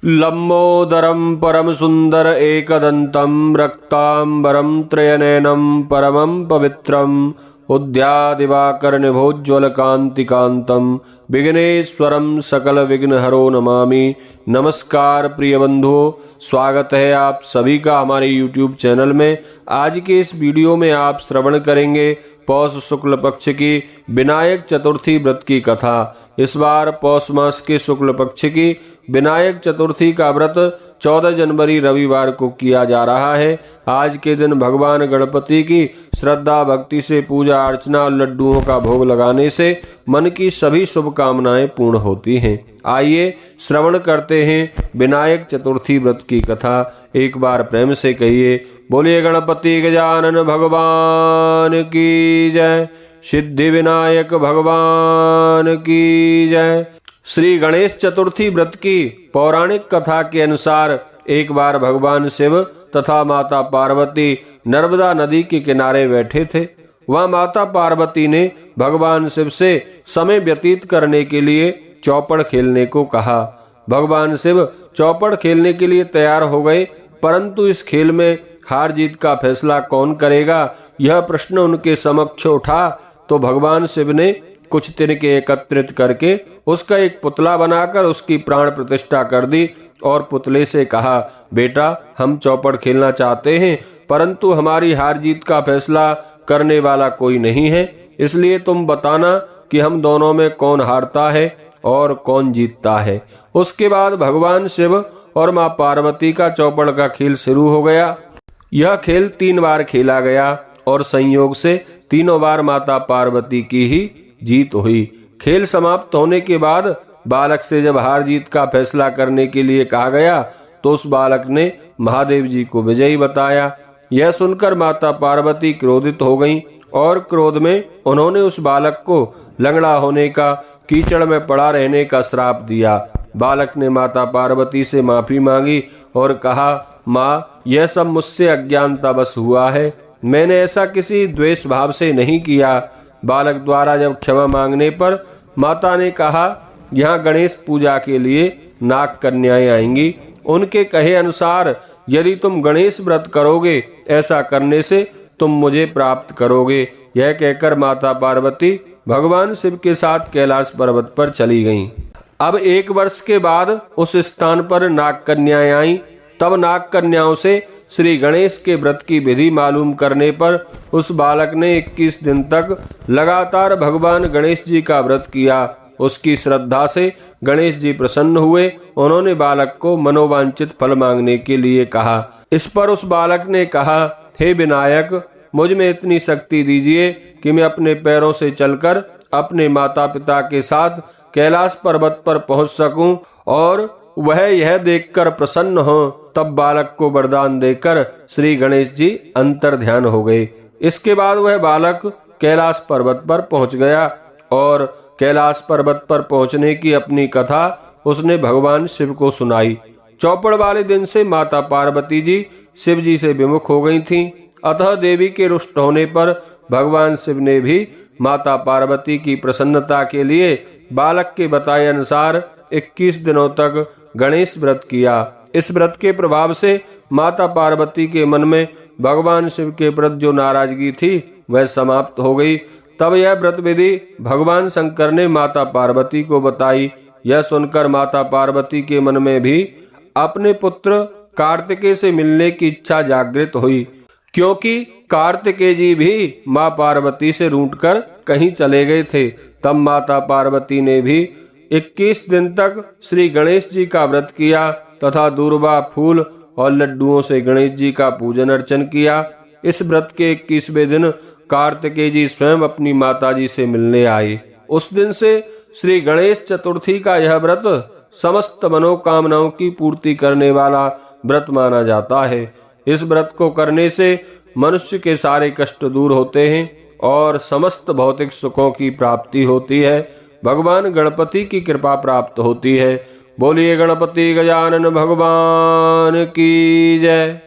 लंबोदरं परम सुंदर एकदंतं रक्तांबरं त्रयनयनं परमं पवित्रम् उद्यादिवाकरनिभोज्ज्वलकान्तिकान्तं विघ्नेश्वरं सकल विघ्नहरो नमामि। नमस्कार प्रिय बंधुओं, स्वागत है आप सभी का हमारे YouTube चैनल में। आज के इस वीडियो में आप श्रवण करेंगे पौष शुक्ल पक्ष की विनायक चतुर्थी व्रत की कथा। इस बार पौष मास के शुक्ल पक्ष की विनायक चतुर्थी का व्रत 14 जनवरी रविवार को किया जा रहा है। आज के दिन भगवान गणपति की श्रद्धा भक्ति से पूजा अर्चना और लड्डुओं का भोग लगाने से मन की सभी शुभकामनाएं पूर्ण होती हैं। आइए श्रवण करते हैं विनायक चतुर्थी व्रत की कथा। एक बार प्रेम से कहिए, बोलिए गणपति गजानन भगवान की जय, सिद्धि विनायक भगवान की जय। श्री गणेश चतुर्थी व्रत की पौराणिक कथा के अनुसार एक बार भगवान शिव तथा माता पार्वती नर्मदा नदी के किनारे बैठे थे। वहां माता पार्वती ने भगवान शिव से समय व्यतीत करने के लिए चौपड़ खेलने को कहा। भगवान शिव चौपड़ खेलने के लिए तैयार हो गए, परंतु इस खेल में हार जीत का फैसला कौन करेगा, यह प्रश्न उनके समक्ष उठा। तो भगवान शिव ने कुछ तिनके एकत्रित करके उसका एक पुतला बनाकर उसकी प्राण प्रतिष्ठा कर दी और पुतले से कहा, बेटा हम चौपड़ खेलना चाहते हैं, परंतु हमारी हार जीत का फैसला करने वाला कोई नहीं है, इसलिए तुम बताना कि हम दोनों में कौन हारता है और कौन जीतता है। उसके बाद भगवान शिव और माँ पार्वती का चौपड़ का खेल शुरू हो गया। यह खेल 3 बार खेला गया और संयोग से तीनों बार माता पार्वती की ही जीत हुई। खेल समाप्त होने के बाद बालक से जब हार जीत का फैसला करने के लिए कहा गया तो उस बालक ने महादेव जी को विजयी बताया। यह सुनकर माता पार्वती क्रोधित हो गईं और क्रोध में उन्होंने उस बालक को लंगड़ा होने का, कीचड़ में पड़ा रहने का श्राप दिया। बालक ने माता पार्वती से माफी मांगी और कहा, माँ यह सब मुझसे अज्ञानतावश हुआ है, मैंने ऐसा किसी द्वेष भाव से नहीं किया। बालक द्वारा जब क्षमा मांगने पर माता ने कहा, यहाँ गणेश पूजा के लिए नाग कन्याएं आएंगी, उनके कहे अनुसार यदि तुम गणेश व्रत करोगे, ऐसा करने से तुम मुझे प्राप्त करोगे। यह कहकर माता पार्वती भगवान शिव के साथ कैलाश पर्वत पर चली गईं। अब 1 वर्ष के बाद उस स्थान पर नाग कन्याएं आईं। तब नाग कन्याओं से श्री गणेश के व्रत की विधि मालूम करने पर उस बालक ने 21 दिन तक लगातार भगवान गणेश जी का व्रत किया। उसकी श्रद्धा से गणेश जी प्रसन्न हुए। उन्होंने बालक को मनोवांछित फल मांगने के लिए कहा। इस पर उस बालक ने कहा, हे विनायक, मुझ में इतनी शक्ति दीजिए कि मैं अपने पैरों से चलकर अपने माता पिता के साथ कैलाश पर्वत पर पहुंच सकूं और वह यह देखकर प्रसन्न हो। तब बालक को वरदान देकर श्री गणेश जी अंतर ध्यान हो गए। इसके बाद वह बालक कैलाश पर्वत पर पहुंच गया और कैलाश पर्वत पर पहुंचने की अपनी कथा उसने भगवान शिव को सुनाई। चौपड़ वाले दिन से माता पार्वती जी शिव जी से विमुख हो गई थीं। अतः देवी के रुष्ट होने पर भगवान शिव ने भी माता पार्वती की प्रसन्नता के लिए बालक के बताए अनुसार 21 दिनों तक गणेश व्रत किया। इस व्रत के प्रभाव से माता पार्वती के मन में भगवान शिव के प्रति जो नाराजगी थी वह समाप्त हो गई। तब यह व्रत विधि भगवान शंकर ने माता पार्वती को बताई। यह सुनकर माता पार्वती के मन में भी अपने पुत्र कार्तिकेय से मिलने की इच्छा जागृत हुई, क्योंकि कार्तिकेय जी भी माँ पार्वती से रूठकर कहीं चले गए थे। तब माता पार्वती ने भी 21 दिन तक श्री गणेश जी का व्रत किया तथा दूर्वा, फूल और लड्डुओं से गणेश जी का पूजन अर्चन किया। इस व्रत के 21वें दिन कार्तिकेय जी स्वयं अपनी माता जी से मिलने आए। उस दिन से श्री गणेश चतुर्थी का यह व्रत समस्त मनोकामनाओं की पूर्ति करने वाला व्रत माना जाता है। इस व्रत को करने से मनुष्य के सारे कष्ट दूर होते हैं और समस्त भौतिक सुखों की प्राप्ति होती है। भगवान गणपति की कृपा प्राप्त होती है। बोलिए गणपति गजानन भगवान की जय।